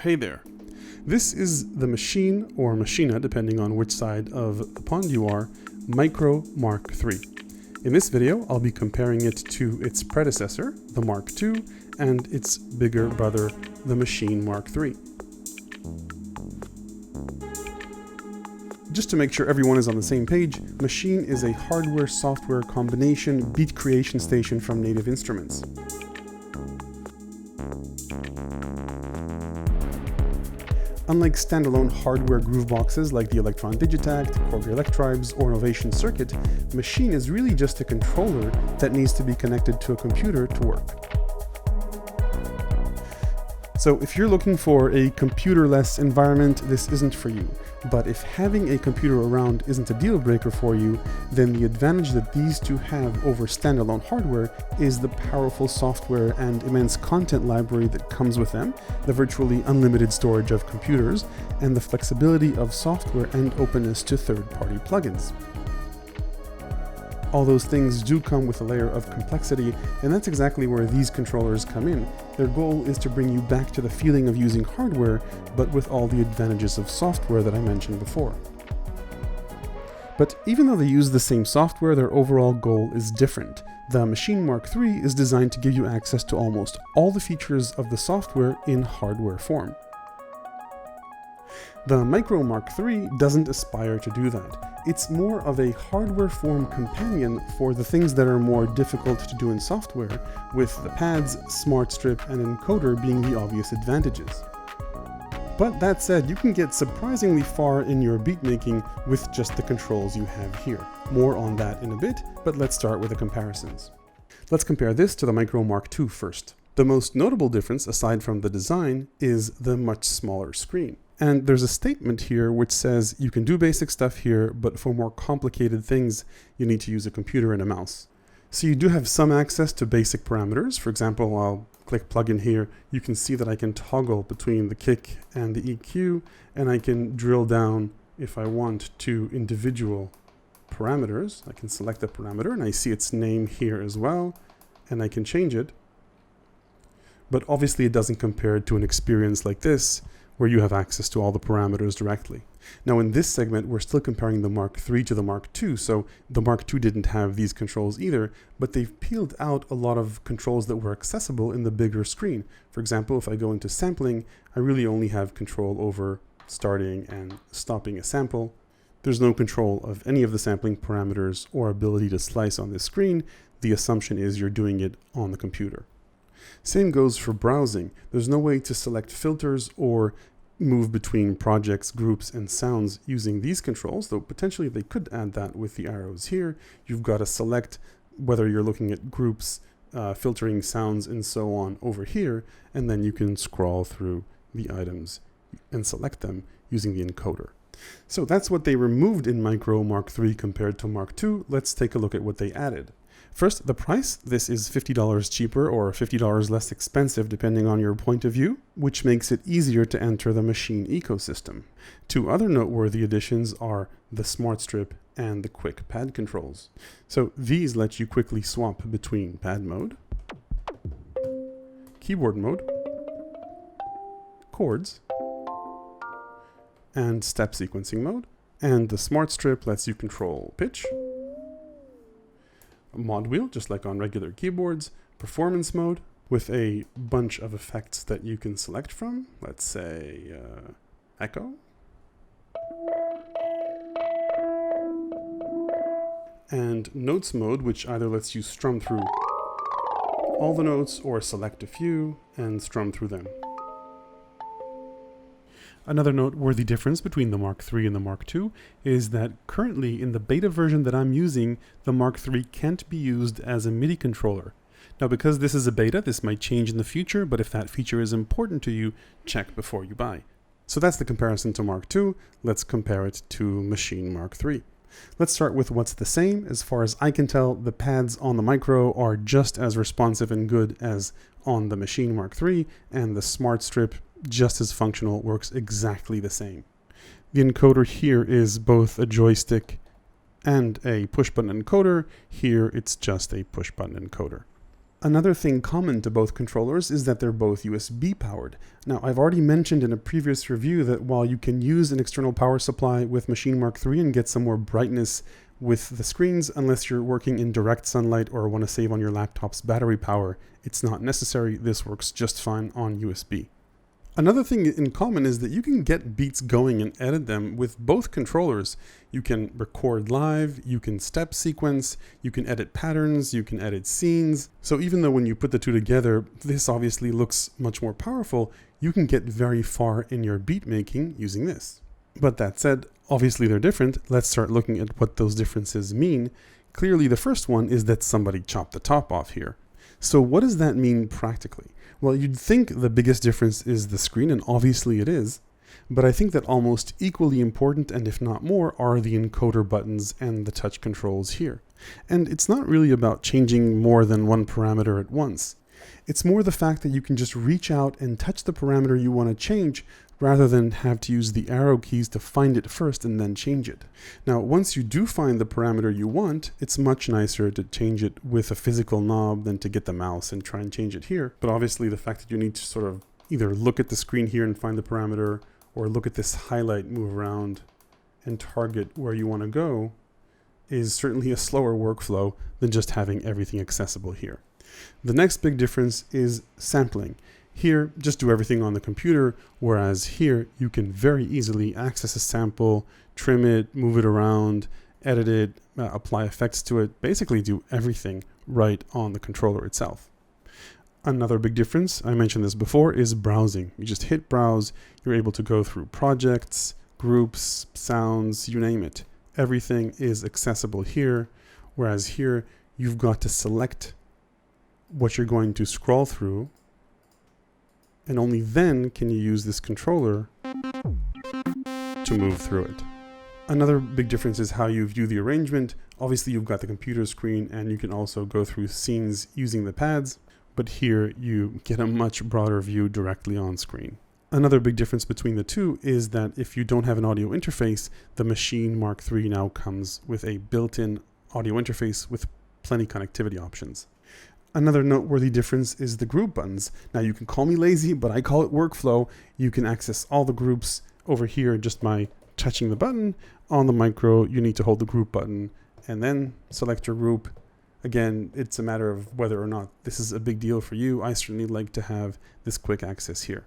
Hey there. This is the machine, or Maschine, depending on which side of the pond you are, Mikro MK3. In this video, I'll be comparing it to its predecessor, the Mark II, and its bigger brother, the Maschine MK3. Just to make sure everyone is on the same page, Maschine is a hardware-software combination beat creation station from Native Instruments. Unlike standalone hardware grooveboxes like the Electron Digitact, Korg Electribes, or Novation Circuit, Maschine is really just a controller that needs to be connected to a computer to work. So if you're looking for a computer-less environment, this isn't for you. But if having a computer around isn't a deal breaker for you, then the advantage that these two have over standalone hardware is the powerful software and immense content library that comes with them, the virtually unlimited storage of computers, and the flexibility of software and openness to third-party plugins. All those things do come with a layer of complexity, and that's exactly where these controllers come in. Their goal is to bring you back to the feeling of using hardware, but with all the advantages of software that I mentioned before. But even though they use the same software, their overall goal is different. The Maschine MK3 is designed to give you access to almost all the features of the software in hardware form. The Mikro MK3 doesn't aspire to do that. It's more of a hardware form companion for the things that are more difficult to do in software, with the pads, smart strip, and encoder being the obvious advantages. But that said, you can get surprisingly far in your beat making with just the controls you have here. More on that in a bit, but let's start with the comparisons. Let's compare this to the Mikro MK2 first. The most notable difference, aside from the design, is the much smaller screen. And there's a statement here which says you can do basic stuff here, but for more complicated things, you need to use a computer and a mouse. So you do have some access to basic parameters. For example, I'll click plugin here. You can see that I can toggle between the kick and the EQ, and I can drill down if I want to individual parameters. I can select the parameter and I see its name here as well, and I can change it. But obviously it doesn't compare to an experience like this, where you have access to all the parameters directly. Now in this segment, we're still comparing the Mark III to the Mark II, so the Mark II didn't have these controls either, but they've peeled out a lot of controls that were accessible in the bigger screen. For example, if I go into sampling, I really only have control over starting and stopping a sample. There's no control of any of the sampling parameters or ability to slice on this screen. The assumption is you're doing it on the computer. Same goes for browsing. There's no way to select filters or move between projects, groups, and sounds using these controls, though potentially they could add that with the arrows here. You've got to select whether you're looking at groups, filtering sounds, and so on over here, and then you can scroll through the items and select them using the encoder. So that's what they removed in Mikro MK3 compared to Mark II. Let's take a look at what they added. First, the price. This is $50 cheaper or $50 less expensive depending on your point of view, which makes it easier to enter the Maschine ecosystem. Two other noteworthy additions are the smart strip and the quick pad controls. So these let you quickly swap between pad mode, keyboard mode, chords, and step sequencing mode. And the smart strip lets you control pitch, mod wheel, just like on regular keyboards, performance mode, with a bunch of effects that you can select from. Let's say echo, and notes mode, which either lets you strum through all the notes or select a few and strum through them. Another noteworthy difference between the Mark III and the Mark II is that currently in the beta version that I'm using, the Mark III can't be used as a MIDI controller. Now because this is a beta, this might change in the future, but if that feature is important to you, check before you buy. So that's the comparison to Mark II. Let's compare it to Maschine MK3. Let's start with what's the same. As far as I can tell, the pads on the Mikro are just as responsive and good as on the Maschine MK3, and the smart strip, just as functional, works exactly the same. The encoder here is both a joystick and a push button encoder. Here it's just a push button encoder. Another thing common to both controllers is that they're both USB powered. Now, I've already mentioned in a previous review that while you can use an external power supply with Maschine MK3 and get some more brightness with the screens, unless you're working in direct sunlight or want to save on your laptop's battery power, it's not necessary. This works just fine on USB. Another thing in common is that you can get beats going and edit them with both controllers. You can record live, you can step sequence, you can edit patterns, you can edit scenes. So even though when you put the two together, this obviously looks much more powerful, you can get very far in your beat making using this. But that said, obviously they're different. Let's start looking at what those differences mean. Clearly the first one is that somebody chopped the top off here. So what does that mean practically? Well, you'd think the biggest difference is the screen, and obviously it is, but I think that almost equally important, and if not more, are the encoder buttons and the touch controls here. And it's not really about changing more than one parameter at once. It's more the fact that you can just reach out and touch the parameter you want to change rather than have to use the arrow keys to find it first and then change it. Now, once you do find the parameter you want, it's much nicer to change it with a physical knob than to get the mouse and try and change it here. But obviously the fact that you need to sort of either look at the screen here and find the parameter, or look at this highlight, move around, and target where you want to go is certainly a slower workflow than just having everything accessible here. The next big difference is sampling. Here, just do everything on the computer, whereas here you can very easily access a sample, trim it, move it around, edit it, apply effects to it, basically do everything right on the controller itself. Another big difference, I mentioned this before, is browsing. You just hit browse, you're able to go through projects, groups, sounds, you name it. Everything is accessible here, whereas here you've got to select what you're going to scroll through, and only then can you use this controller to move through it. Another big difference is how you view the arrangement. Obviously you've got the computer screen and you can also go through scenes using the pads, but here you get a much broader view directly on screen. Another big difference between the two is that if you don't have an audio interface, the Maschine MK3 now comes with a built-in audio interface with plenty connectivity options. Another noteworthy difference is the group buttons. Now you can call me lazy, but I call it workflow. You can access all the groups over here just by touching the button. On the Micro, you need to hold the group button and then select your group. Again, it's a matter of whether or not this is a big deal for you. I certainly like to have this quick access here.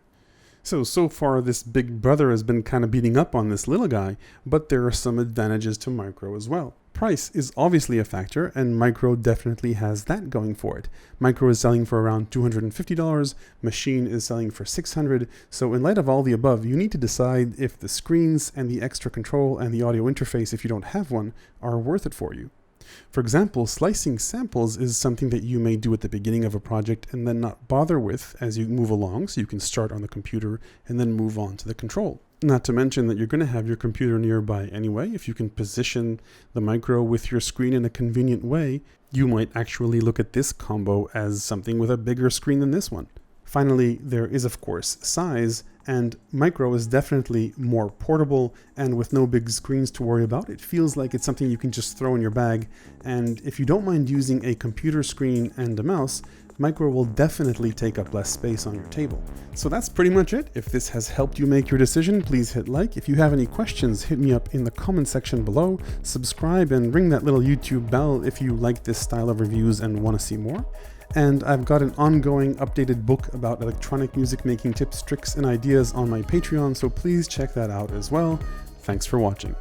So far this big brother has been kind of beating up on this little guy, but there are some advantages to Micro as well. Price is obviously a factor, and Micro definitely has that going for it. Micro is selling for around $250, Maschine is selling for $600, so in light of all the above, you need to decide if the screens and the extra control and the audio interface, if you don't have one, are worth it for you. For example, slicing samples is something that you may do at the beginning of a project and then not bother with as you move along, so you can start on the computer and then move on to the control. Not to mention that you're going to have your computer nearby anyway. If you can position the Micro with your screen in a convenient way, you might actually look at this combo as something with a bigger screen than this one. Finally, there is of course size, and Micro is definitely more portable and with no big screens to worry about. It feels like it's something you can just throw in your bag, and if you don't mind using a computer screen and a mouse, Micro will definitely take up less space on your table. So that's pretty much it. If this has helped you make your decision, please hit like. If you have any questions, hit me up in the comment section below. Subscribe and ring that little YouTube bell if you like this style of reviews and want to see more. And I've got an ongoing updated book about electronic music making tips, tricks, and ideas on my Patreon, so please check that out as well. Thanks for watching.